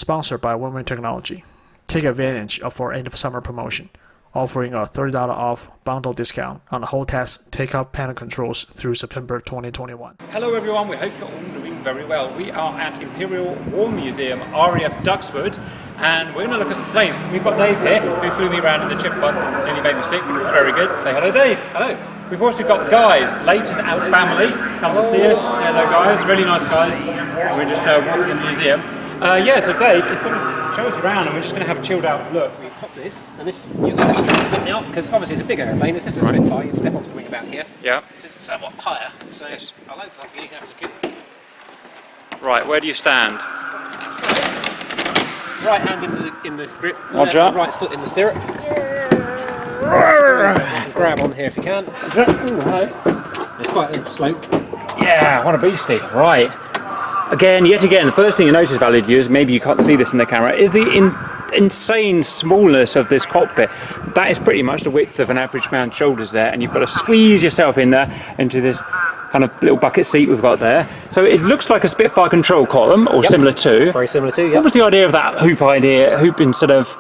Sponsored by Women Technology. Take advantage of our end of summer promotion, offering a $30 off bundle discount on the whole test take-up panel controls through September 2021. Hello everyone, we hope you're all doing very well. We are at Imperial War Museum, RAF Duxford, and we're going to look at some planes. We've got Dave here, who flew me around in the chip bug and nearly made me sick, but it was very good. Say hello, Dave. Hello. We've also got the guys, Leighton and family, come to see us. Hello guys, really nice guys. We're just walking in the museum. So Dave is going to show us around and we're just going to have a chilled out look. We pop this, and this you're going to have to now, because obviously it's a big aeroplane. If this is a Spitfire, you'd step onto the wing about here. Yeah. This is somewhat higher, so I'll open up for you and have a look in. Right, where do you stand? So, right hand in the grip, Roger. right foot in the stirrup. So grab on here if you can. It's quite a slope. Yeah, what a beastie. Right. Yet again, the first thing you notice, valued viewers, maybe you can't see this in the camera, is the insane smallness of this cockpit. That is pretty much the width of an average man's shoulders there, and you've got to squeeze yourself in there into this kind of little bucket seat we've got there. So it looks like a Spitfire control column, or similar to. Very similar to, What was the idea of that hoop instead of,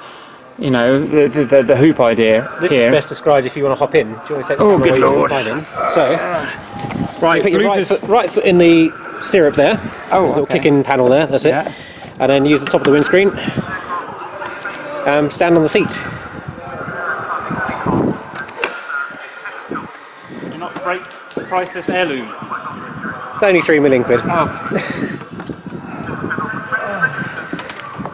you know, the hoop idea This here? is best described if you want to hop in. Do you want to take the Oh, camera good away lord. from the in? So, Right, put your right foot in the stirrup there. Oh, There's a little okay. kick-in panel there, that's it. Yeah. And then use the top of the windscreen. Stand on the seat. You're not break the priceless heirloom. It's only £3 million.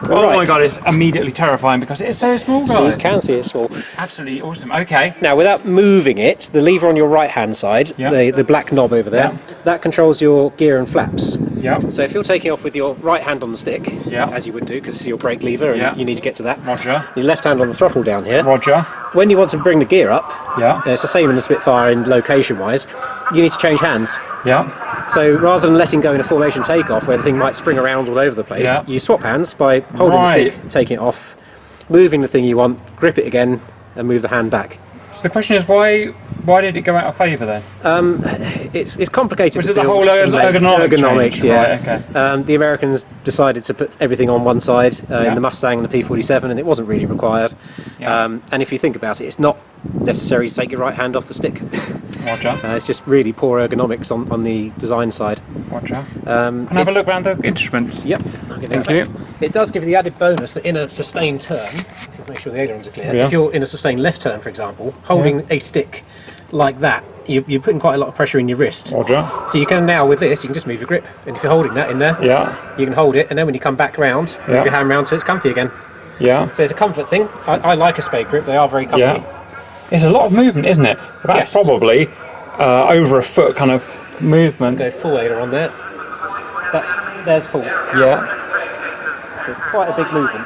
Oh Right. my god, it's immediately terrifying because it's so small, guys. So you can see it's small. Absolutely awesome. Okay. Now, without moving it, the lever on your right-hand side, Yeah. the black knob over there, Yeah. that controls your gear and flaps. Yeah. So if you're taking off with your right hand on the stick, Yeah. as you would do, because it's your brake lever and Yeah. you need to get to that. Roger. Your left hand on the throttle down here. Roger. When you want to bring the gear up, Yeah. it's the same in the Spitfire in location-wise, you need to change hands. Yeah. So rather than letting go in a formation takeoff where the thing might spring around all over the place, Yeah. you swap hands by holding Right. the stick, taking it off, moving the thing you want, grip it again, and move the hand back. So the question is, why did it go out of favour then? It's complicated. Was to it the build whole and make. ergonomics change? Yeah. Right, okay. The Americans decided to put everything on one side in the Mustang and the P-47, and it wasn't really required. Yeah. And if you think about it, it's not necessary to take your right hand off the stick. Roger. It's just really poor ergonomics on the design side. Roger. Can I have a look around the instruments? Yep. I'll give Thank that you. back. It does give you the added bonus that in a sustained turn, to make sure the ailerons are clear, Yeah. if you're in a sustained left turn, for example, holding a stick like that, you're putting quite a lot of pressure in your wrist. Roger. So you can now, with this, you can just move your grip. And if you're holding that in there, Yeah. you can hold it, and then when you come back round, move your hand round so it's comfy again. Yeah. So it's a comfort thing. I like a spade grip, they are very comfy. Yeah. It's a lot of movement, isn't it? That's Yes. probably over a foot kind of movement. Go full ailer on there. There's full. Yeah. So it's quite a big movement.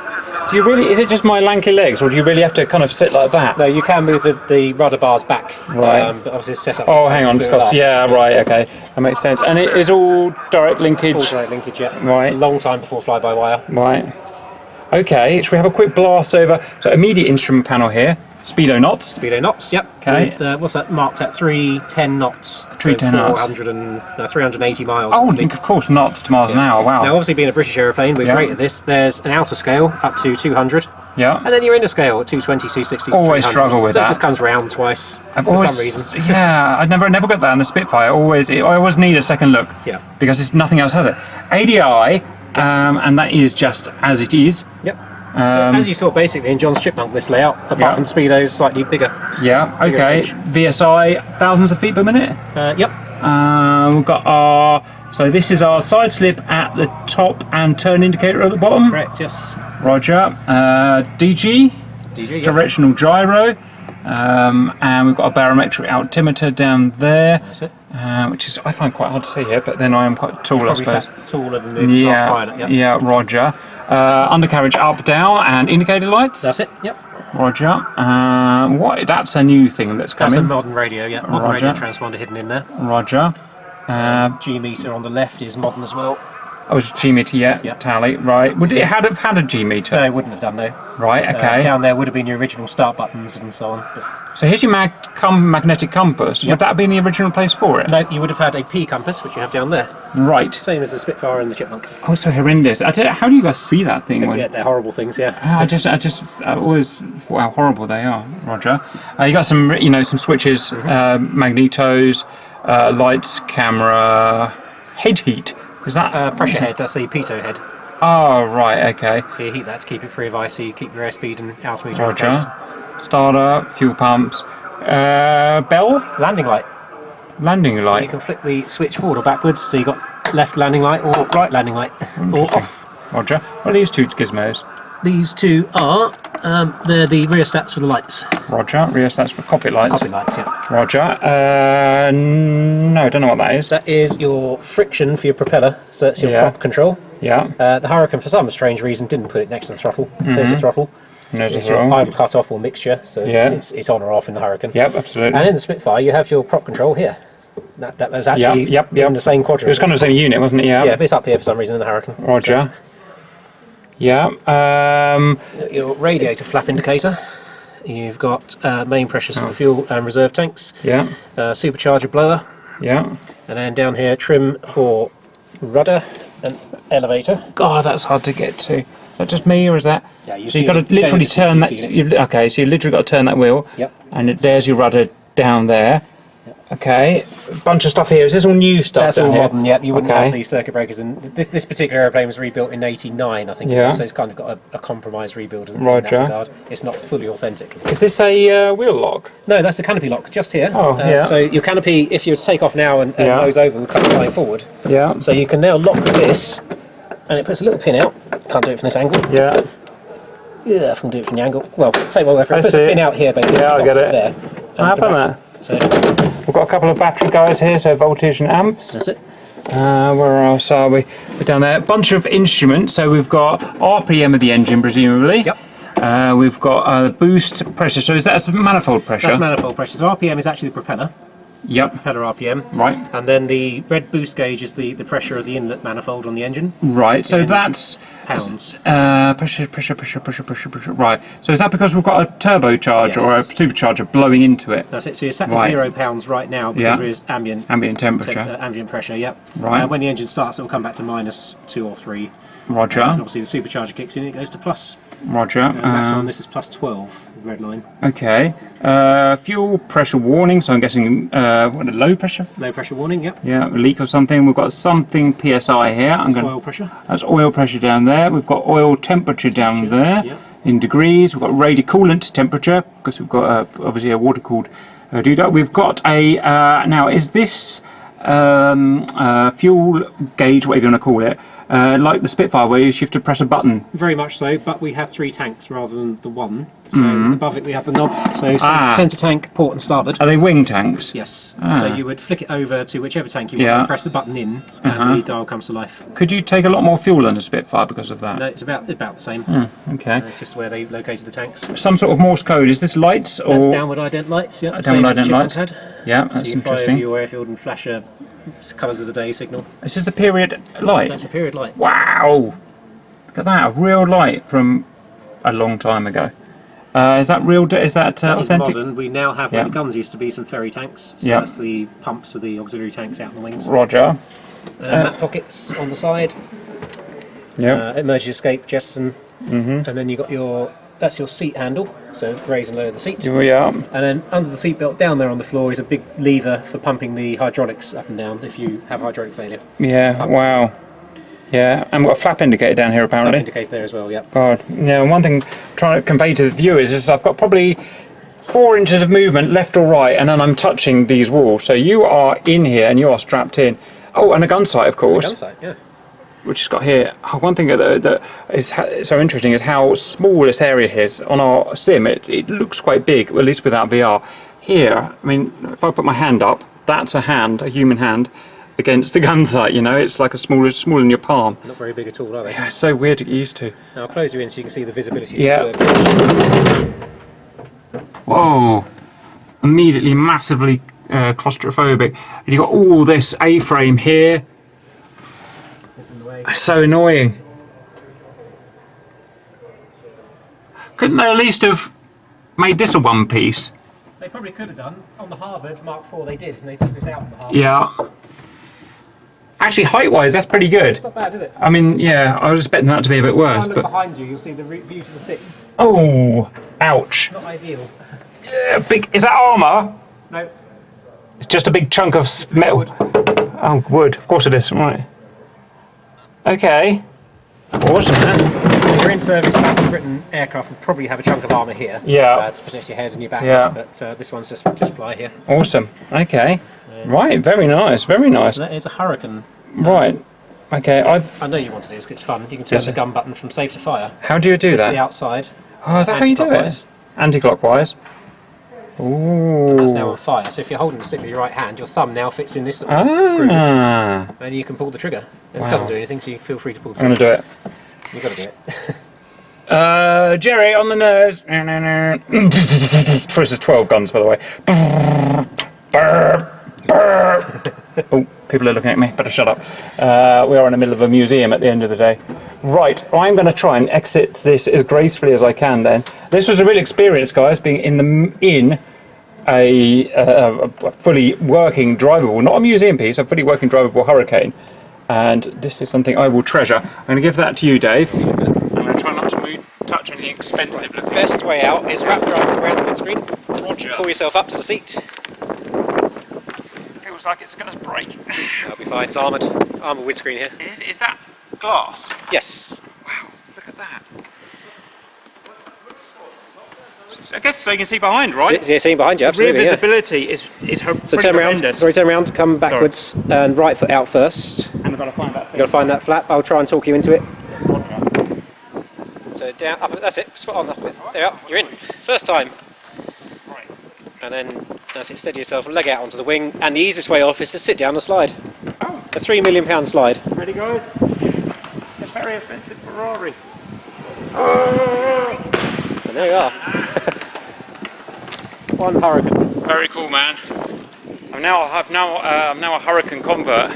Do you really? Is it just my lanky legs, or do you really have to kind of sit like that? No, you can move the rudder bars back. Right. But obviously it's set up. Oh, hang on, for discuss. last. Yeah, right. Okay, that makes sense. And it is all direct linkage. Full direct linkage, yeah. Right. A long time before fly-by-wire. Right. Okay, should we have a quick blast over? So immediate instrument panel here. Speedo knots. Speedo knots, yep. Okay. With, what's that marked at? 310 knots. 310 knots. 380 miles. Oh, I think. of course, knots to miles an hour. Wow. Now, obviously, being a British aeroplane, we're Yeah. great at this. There's an outer scale up to 200, Yeah. and then your inner scale at 220, 260. Always 300. struggle with so that. It just comes round twice I've for always, some reason. Yeah, I never got that on the Spitfire. I always need a second look. Yeah. Because nothing else has it. ADI, and that is just as it is. Yep. So it's as you saw basically in John's Chipmunk, this layout, apart Yeah. from Speedos, slightly bigger. Yeah. Bigger Okay. pitch. VSI, thousands of feet per minute. Yep. We've got our. So this is our side slip at the top and turn indicator at the bottom. Correct, yes. Roger. DG. DG, yep. Directional gyro. And we've got a barometric altimeter down there. That's it. Which is I find quite hard to see here, but then I am quite tall, I Probably suppose. sat taller than the last pilot, yep. Yeah, Roger. Undercarriage up, down, and indicator lights. That's it, yep. Roger. What? That's a new thing that's That's a coming. modern radio, yeah. Modern Roger. radio transponder hidden in there. Roger. G meter on the left is modern as well. Oh, it's a G meter, yeah. Tally, right. Would it have had a G meter? No, it wouldn't have done, no. Right, okay. Down there would have been your original start buttons and so on. But So here's your magnetic compass. Would that have been the original place for it? no, you would have had a P compass, which you have down there. Right. Same as the Spitfire and the Chipmunk. Oh, so horrendous. How do you guys see that thing? Yeah, they're horrible things, yeah. I always thought how horrible they are, Roger. You got some, some switches, magnetos, lights, camera, head heat. Is that Pressure head, that's the pitot head. Oh, right, okay. So you heat that to keep it free of IC, keep your airspeed and altimeter. Roger. Starter, fuel pumps, bell, Landing light. landing You light. can flick the switch forward or backwards, so you got left landing light or right landing light, or off. Roger. What are these two gizmos? These two are, they're the rear stats for the lights. Roger. Rear stats for cockpit lights. Cockpit lights, yeah. Roger. No, don't know what that is. That is your friction for your propeller, so it's your prop control. Yeah. The Hurricane, for some strange reason, didn't put it next to the throttle. There's the throttle. There's the It's your throttle. idle cut-off or mixture, so it's on or off in the Hurricane. Yep, absolutely. And in the Spitfire, you have your prop control here. That was actually in the same quadrant. It was kind of the same unit, wasn't it? Yeah. Yeah, but it's up here for some reason in the Hurricane. Roger. Yeah. Your radiator flap indicator. You've got main pressures for the fuel and reserve tanks. Yeah. Supercharger blower. Yeah. And then down here, trim for rudder and elevator. God, that's hard to get to. Is that just me, or is that? Yeah, you so you've feel got to it. literally You turn that. feel it. Okay, so you literally got to turn that wheel. Yep. And there's your rudder down there. Okay. A bunch of stuff here. Is this all new stuff? That's down all here? modern, yeah. You wouldn't Okay. have these circuit breakers. And this particular airplane was rebuilt in '89, I think. Yeah. So it's kind of got a compromised rebuild in Roger. that regard. It's not fully authentic. Is this a wheel lock? No, that's the canopy lock just here. Oh, yeah. So your canopy, if you were to take off now and nose over, would come flying forward. Yeah. So you can now lock this, and it puts a little pin out. Can't do it from this angle. Yeah. Yeah, I can do it from the angle. Well, take my word for it. I It puts see a it. pin out here, basically. Yeah, I get stops it. There. What happened there? So We've got a couple of battery guys here, so voltage and amps. that's it. Where else are we? We're down there. Bunch of instruments. So we've got RPM of the engine, presumably. Yep. We've got boost pressure. So is that manifold pressure? That's manifold pressure. So RPM is actually the propeller. Yep. Propeller RPM. Right. And then the red boost gauge is the pressure of the inlet manifold on the engine. Right. So In that's pounds. pressure. Right. So is that because we've got a turbocharger or a supercharger blowing into it? That's it. So you're sat Right. at £0 right now because Yeah. there is ambient Ambient temperature. ambient pressure. Yep. Right. When the engine starts, it will come back to -2 or 3. Roger. And obviously, the supercharger kicks in, it goes to plus. Roger. Maximum. This is +12. Red line. Okay. Fuel pressure warning. So I'm guessing what a low pressure. Low pressure warning. Yep. Yeah, a leak or something. We've got something PSI here. Oil pressure. That's oil pressure down there. We've got oil temperature down there Yep. in degrees. We've got radiant coolant temperature because we've got obviously a water cooled doodah. We've got a now. Is this fuel gauge, whatever you want to call it, like the Spitfire, where you have to press a button? Very much so, but we have 3 tanks rather than the one. So above it we have the knob. So centre tank, port and starboard. Are they wing tanks? Yes. So you would flick it over to whichever tank you want, Yeah. and press the button in, and the dial comes to life. Could you take a lot more fuel than a Spitfire because of that? No, it's about the same. Okay. It's just where they located the tanks. Some sort of Morse code. Is this lights or? That's downward ident lights. Yeah. Downward same as the ident lights. Chipmunk had. Yeah, So that's you fly over interesting. your airfield and flash a colours of the day signal. Is this a period light? That's a period light. Wow! Look at that, a real light from a long time ago. Is that real? Is that That is authentic? modern. We now have where Yeah. the guns used to be some ferry tanks. So Yeah. that's the pumps for the auxiliary tanks out in the wings. Roger. Map pockets on the side. Yeah. Emergency escape jettison. And then you got that's your seat handle. So raise and lower the seat. Here we are. And then under the seatbelt down there on the floor is a big lever for pumping the hydraulics up and down if you have hydraulic failure. Yeah. Wow. Yeah, and we've got a flap indicator down here That apparently. indicates there as well. Yeah. God. Yeah. And one thing I'm trying to convey to the viewers is I've got probably 4 inches of movement left or right, and then I'm touching these walls. So you are in here and you are strapped in. Oh, and a gun sight, of course. Gun sight, yeah. Which has got here. One thing that is so interesting is how small this area is. On our sim, it looks quite big, at least without VR. Here, I mean, if I put my hand up, that's a human hand, against the gun sight. You know, it's like smaller than your palm. Not very big at all, are they? Yeah, it's so weird to get used to. Now I'll close you in so you can see the visibility. Yeah. Whoa! Immediately, massively claustrophobic. And you've got all this A-frame here. It's in the way. annoying. That's so annoying. Couldn't they at least have made this a one piece? They probably could have done. On the Harvard Mark IV they did, and they took this out on the Harvard. Yeah. Actually, height-wise, that's pretty good. It's not bad, is it? I mean, yeah, I was expecting that to be a bit worse, Look but... behind you, you'll see the view to the 6. Oh, ouch. Not ideal. Yeah, big... Is that armour? No. It's just a big chunk of metal. Wood. Oh, wood. Of course it is. Right. Okay. Awesome, man. If you're in service back in Britain, aircraft would probably have a chunk of armour here. Yeah. To protect your head and your back. Yeah. But this one's just ply here. Awesome. Okay. Right. Very nice. Very nice. So that is a Hurricane. Right. Okay. I know you want to do this because it's fun. You can turn the gun button from safe to fire. How do you do To the that? outside. Oh, is that how you do it? Anti-clockwise. Anti-clockwise. Ooh. That's now on fire. So if you're holding the stick with your right hand, your thumb now fits in this little groove, Ah. and you can pull the trigger. It Wow. doesn't do anything, so you feel free to pull the I'm trigger. gonna do it. You've got to do it. Jerry on the nose. This is 12 guns, by the way. Oh, people are looking at me. Better shut up. We are in the middle of a museum at the end of the day. Right, I'm going to try and exit this as gracefully as I can. Then this was a real experience, guys, being in a fully working drivable, not a museum piece, a fully working drivable Hurricane. And this is something I will treasure. I'm going to give that to you, Dave. I'm going to try not to touch anything expensive looking. Best way out is wrap your arms around the windscreen, Roger. pull yourself up to the seat. Feels like it's going to break. That'll be fine. It's armoured windscreen here. Is that glass? Yes. Wow, look at that. I guess so you can see behind, right? See, seeing behind you, Rear absolutely. Yeah. visibility is So turn around. horrendous. Sorry, turn around. Come backwards and right foot out first. And I've got to find that thing. You've got to find that flap. I'll try and talk you into it. Roger. So down, up. That's it. Spot on. There you are. You're in. First time. Right. And then that's it. Steady yourself. Leg out onto the wing. And the easiest way off is to sit down and slide. Oh, A £3 million slide. ready guys? A very offensive Ferrari. And there you are. One Hurricane. Very cool, man. I'm now a Hurricane convert.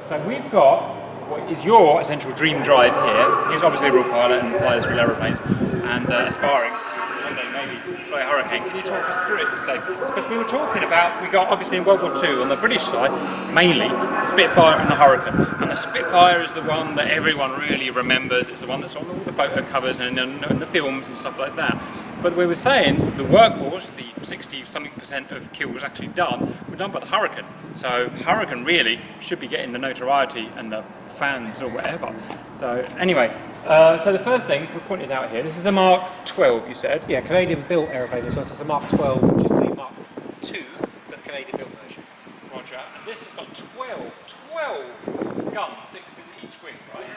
So we've got what is your essential dream drive here. He's obviously a real pilot and flies real aeroplanes and aspiring to one day maybe fly a Hurricane. Can you talk us through it, Dave? Because we were talking about, we got obviously in World War II on the British side, mainly the Spitfire and the Hurricane. And the Spitfire is the one that everyone really remembers. It's the one that's on all the photo covers and the films and stuff like that. But we were saying the workhorse, the 60-something% of kills actually done, were done by the Hurricane. So Hurricane really should be getting the notoriety and the fans or whatever. So anyway, so the first thing we pointed out here, this is a Mark 12, you said? Yeah, Canadian-built aeroplane. This one, so it's a Mark 12, which is the Mark 2, but the Canadian-built version. Roger. And this has got 12 guns, 6 in each wing, right?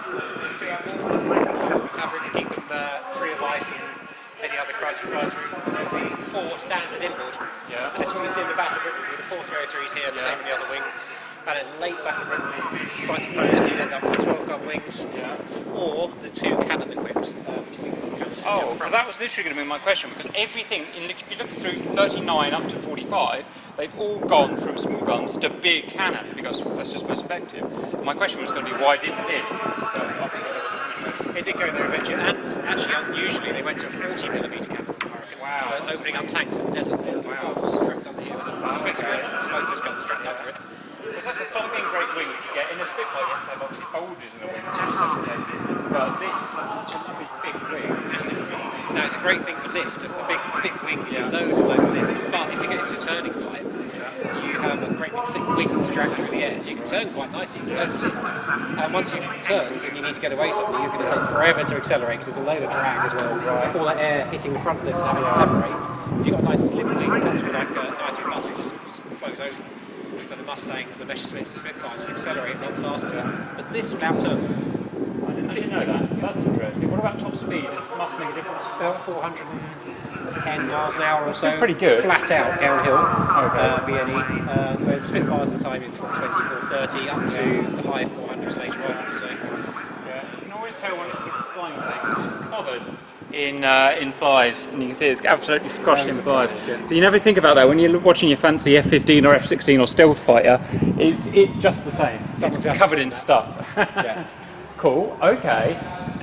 So these two have the fabrics keep them free of ice and any other crud you fly through. And then the 4 standard inboard. Yeah. And this one is in the Battle of Britain with the 403s here, the same in the other wing. And then late Battle of Britain, slightly posed, you'd end up with 12 gun wings, or the 2 cannon equipped, which is Oh, well, that was literally going to be my question, because everything, if you look through 39 up to 45, they've all gone from small guns to big cannon, because that's just most effective. My question was going to be, why didn't this? It did go there eventually, and actually unusually they went to a 40mm cannon. Wow. For opening up tanks in the desert. Wow. Strapped under here with a effectively both his guns strapped under it. Because that's a thumping great wing you get in a Spitfire. You have to have obviously bulges in the wing. But this is such a lovely big wing. Massive. Now it's a great thing for lift. A big thick wing gives you loads and loads of lift. But if you get into a turning flight, you have a great big thick wing to drag through the air, so you can turn quite nicely. You can loads of lift. And once you've turned and you need to get away suddenly, you're going to take forever to accelerate because there's a load of drag as well. Right. All that air hitting the front of this and having to separate. If you've got a nice slim wing, that's with like a knife through butter, it just flows over. So the Mustangs, the Messerschmitts, the Spitfires will accelerate a lot faster. But this without turning. I didn't know that. That's interesting. What about top speed? It must make a difference. About 410 miles an hour or so. Pretty good. Flat out downhill. Okay. VNE. Whereas the Spitfires at the time in 420, 430, up to the high 400s later on. So Yeah, you can always tell when it's flying plane is covered in flies, and you can see it's absolutely squashed in flies. So you never think about that when you're watching your fancy F-15 or F-16 or stealth fighter. It's just the same. It's covered in stuff. Yeah. Cool. Okay.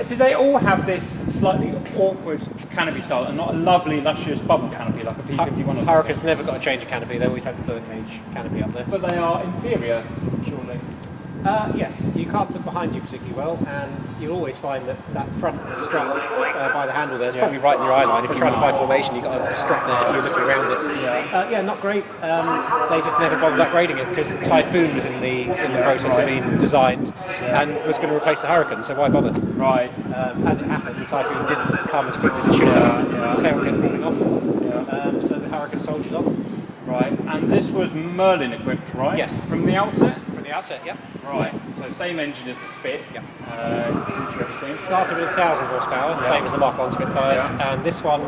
Do they all have this slightly awkward canopy style and not a lovely, luscious bubble canopy like a P-51? Hurricane's never got to change a canopy. They always have the birdcage canopy up there. But they are inferior, surely. Yes, you can't look behind you particularly well, and you'll always find that that front strut by the handle there is probably right in your eye line. If you're trying to find formation, you've got a strut there, so you're looking around it. Yeah, not great. They just never bothered upgrading it because the Typhoon was in the process of being designed and was going to replace the Hurricane, so why bother? Right. As it happened, the Typhoon didn't come as quickly as it should have done. The tail kept falling off, so the Hurricane soldiers on. Right, and this was Merlin equipped, right? Yes. From the outset? From the outset, yeah. Right, so same engine as the Spit. Yeah. Interesting. Started with 1,000 horsepower, same as the Mark 1 Spitfires, and this one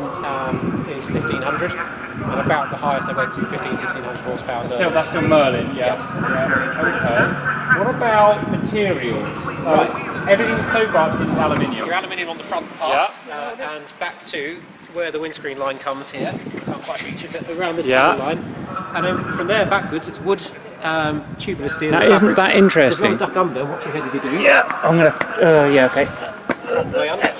is 1,500, and about the highest they went to 1,500–1,600 horsepower. So that's still Merlin, yeah. Okay. What about materials? So everything so far is aluminium. Your aluminium on the front part, and back to where the windscreen line comes here. Can't quite reach it, but around this line, and then from there backwards it's wood. Tubular steel. Now, isn't that interesting? So if you want to duck under, watch your head as you do. Yeah, I'm gonna. Yeah, okay. Way under.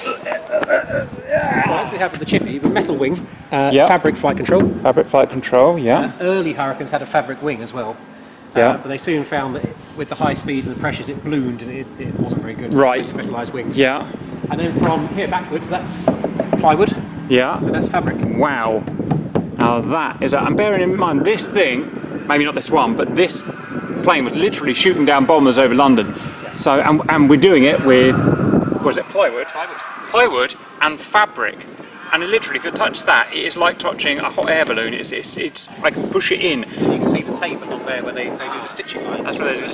So as we have with the Chippy, the metal wing, fabric flight control. Fabric flight control, yeah. Early Hurricanes had a fabric wing as well. But they soon found that with the high speeds and the pressures, it ballooned and it wasn't very good. So right. To metallised wings. Yeah. And then from here backwards, that's plywood. Yeah. And that's fabric. Wow. Now that is. I'm bearing in mind this thing. Maybe not this one, but this plane was literally shooting down bombers over London. Yeah. So, and we're doing it with, was it plywood? Plywood and fabric. And literally, if you touch that, it is like touching a hot air balloon. It's I can push it in. You can see the tape along there where they do the stitching lines. That's what it is.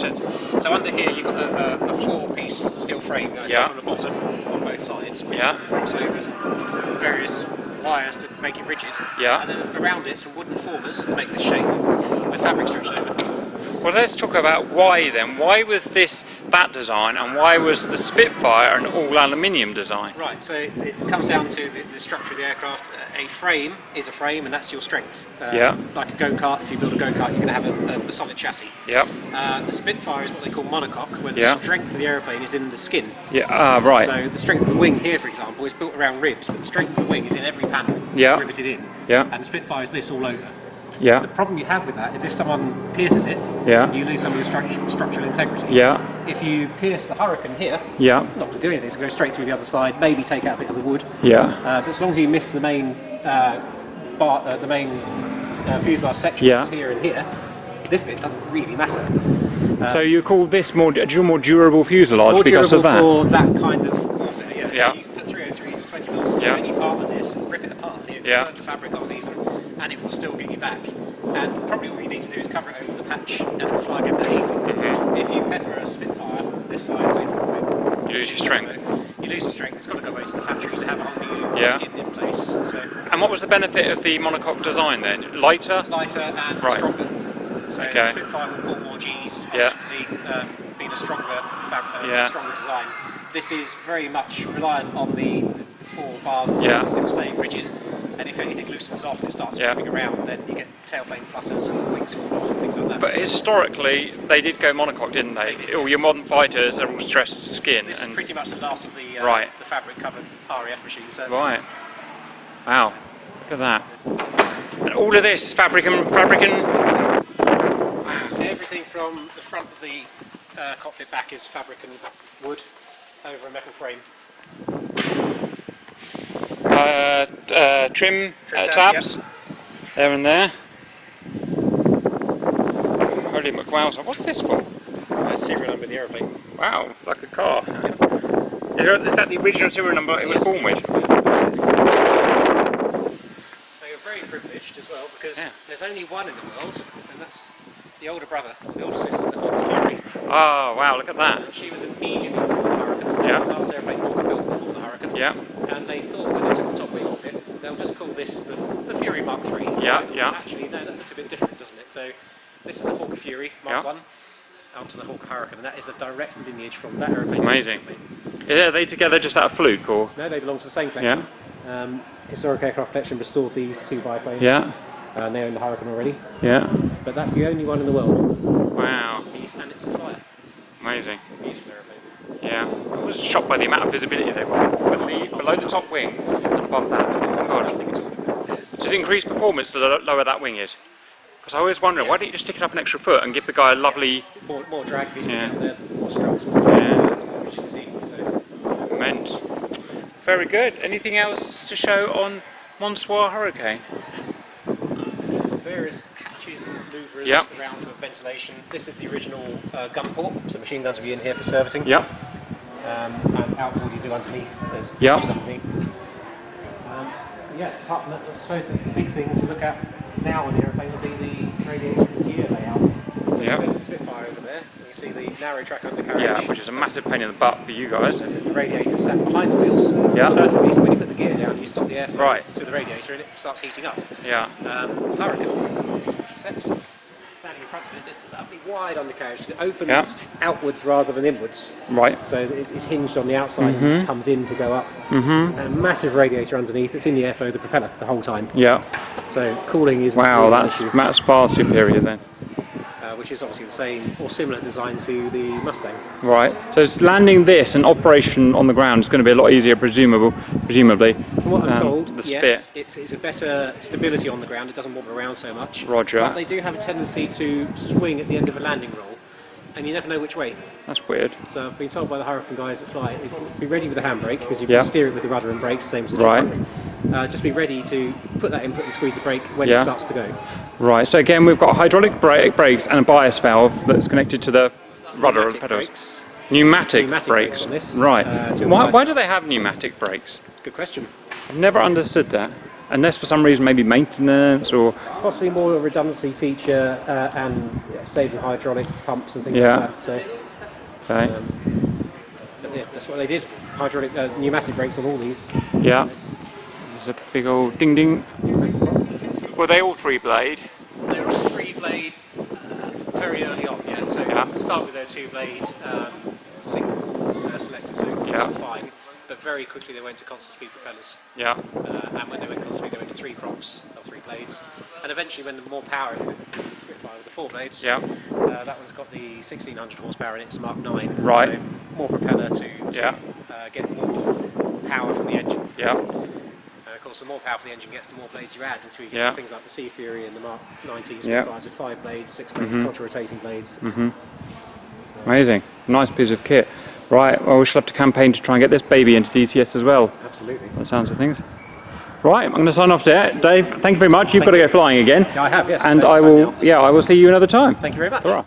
So under here, you've got a four-piece steel frame, top and the bottom on both sides, with crossovers and various wires to make it rigid, and then around it some wooden formers to make this shape with fabric stretched over. Well, let's talk about why then. Why was this that design, and why was the Spitfire an all-aluminium design? Right, so it comes down to the structure of the aircraft. A frame is a frame, and that's your strength. Like a go-kart, if you build a go-kart, you're going to have a solid chassis. The Spitfire is what they call monocoque, where the strength of the aeroplane is in the skin. Right. So the strength of the wing here, for example, is built around ribs, but the strength of the wing is in every panel. It's riveted in. And the Spitfire is this all over. The problem you have with that is if someone pierces it, you lose some of your structural integrity. If you pierce the Hurricane here, not going to do anything, it's going to go straight through the other side, maybe take out a bit of the wood. But as long as you miss the main fuselage sections here and here, this bit doesn't really matter. So you call this more durable fuselage because of that? More durable for that kind of warfare, So you can put 303s or 20 mils through any part of this and rip it apart. You burn the fabric off even, and it will still get you back. And probably all you need to do is cover it over with a patch and it will fly again that evening. If you pepper a Spitfire this side with you lose your strength. You lose the strength. It's got to go away to the factory to have a whole new skin in place. So. And what was the benefit of the monocoque design then? Lighter? Lighter and stronger. So the Spitfire will pull more Gs, ultimately being a stronger stronger design. This is very much reliant on the four bars that still staying rigid, and if anything loosens off and it starts moving around, then you get tailplane flutters and wings fall off and things like that. But historically, they did go monocoque, didn't they? All your modern fighters are all stressed skin. This is pretty much the last of the fabric-covered RAF machines. So. Right. Wow. Look at that. And all of this fabric and everything from the front of the cockpit back is fabric and wood over a metal frame. Trim tabs there and there. Holy McWowza, what's this for? Serial number of the aeroplane. Wow, like a car. Is that the original serial number it was born with? So you're very privileged as well because there's only one in the world, and that's the older brother, the older sister, the Hawker Fury. Oh wow, look at that. And she was immediately before the Hurricane. It was the last aeroplane Hawker built before the Hurricane. And they thought when they took the top wing off it, they'll just call this the Fury Mark 3. Actually, no, that looks a bit different, doesn't it? So this is the Hawker Fury Mark 1 onto the Hawker Hurricane, and that is a direct lineage from that aeroplane. Amazing. Are they together just out of fluke, or? No, they belong to the same collection. Historic Aircraft Collection restored these 2 biplanes. Yeah. And they're in the Hurricane already. Yeah. But that's the only one in the world. Wow. And it's a flyer. Amazing. Beautiful aeroplane. Yeah. I was shocked by the amount of visibility they've got below the top wing and above that. God. Does it increase performance the lower that wing is? Because I always wonder, why don't you just stick it up an extra foot and give the guy a lovely... More drag, Yeah. more struts, more rigid seat, so. Immense. Very good. Anything else to show on Monsoir Hurricane? Just got various hatches and louvres around for ventilation. This is the original gun port, so machine guns will be in here for servicing. Yep. And outboard you do underneath, there's Yep. hatches underneath. Yeah, apart from that, I suppose the big thing to look at now on the aeroplane will be the radiator and gear layout. So there's the Spitfire over there. You can see the narrow track undercarriage. Yeah, which is a massive pain in the butt for you guys. So the radiator sat behind the wheels. Yeah. Perfectly, so when you put the gear down, you stop the airflow Right. to the radiator and it starts heating up. Yeah. Hurricane, steps. Standing in front of it, this lovely wide undercarriage because it opens outwards rather than inwards. Right. So it's hinged on the outside and comes in to go up. And a massive radiator underneath. It's in the airflow, the propeller, the whole time. Yeah. So cooling is Wow, really an that's issue, far superior then. which is obviously the same or similar design to the Mustang. Right. So it's landing this and operation on the ground is going to be a lot easier, presumably. From what I'm told, the yes, Spit. it's a better stability on the ground. It doesn't wobble around so much. Roger. But they do have a tendency to swing at the end of a landing roll, and you never know which way. That's weird. So I've been told by the Hurricane guys that fly it is be ready with a handbrake because you Yeah. can steer it with the rudder and brakes, same as the Right. truck. Just be ready to put that input and squeeze the brake when Yeah. it starts to go. Right. So again, we've got hydraulic brakes and a bias valve that's connected to the rudder and Pneumatic pedals. brakes. Pneumatic Brakes brakes. on this. Right. To Why advise- do they have pneumatic brakes? Good question. I've never understood that. Unless for some reason maybe maintenance or... Possibly more a redundancy feature and saving hydraulic pumps and things Yeah. like that. So, Okay. but yeah, that's what they did. Hydraulic, pneumatic brakes on all these. Yeah. There's a big old ding ding. Were they all 3-blade? They were 3-blade very early on, yeah. So to start with, they were 2-blade single selector, so Yeah. it's fine. But very quickly they went to constant speed propellers. Yeah. And when they went constant speed, they went to 3 props, or 3 blades. And eventually, when the more power, if you look at the Spitfire with the 4 blades, Yeah. that one's got the 1600 horsepower in it, it's Mark 9. Right. So more propeller to get more power from the engine. Yeah. Of course, the more powerful the engine gets, the more blades you add until you get Yeah. to things like the Sea Fury and the Mark 19 Yeah. Spitfires with 5 blades, 6 blades, contra-rotating blades. Amazing. Nice piece of kit. Right. Well, we shall have to campaign to try and get this baby into DCS as well. Absolutely. That sounds of things. Right. I'm going to sign off there. Dave, thank you very much. You've got to go flying again. Yeah, I have, yes. And So I time will. now. Yeah, I will see you another time. Thank you very much. Ta-ra.